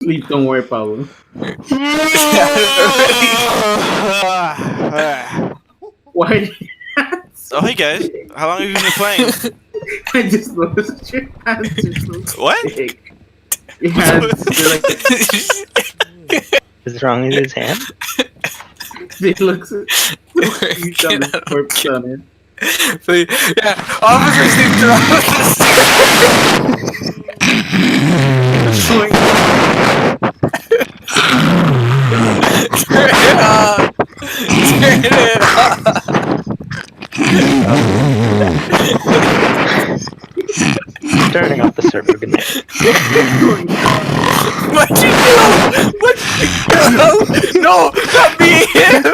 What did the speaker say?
Please don't worry, Pablo. Why? Oh, hey guys. How long have you been playing? I just noticed your hands are so What? big. Your hands, they're like, What's wrong with his hand? they look so huge on the corpse on it. So, yeah, officers need to run with this. Going Turn it off. Turn it off. Turning off the server. Good night. What'd you do? What? No, not me. Him.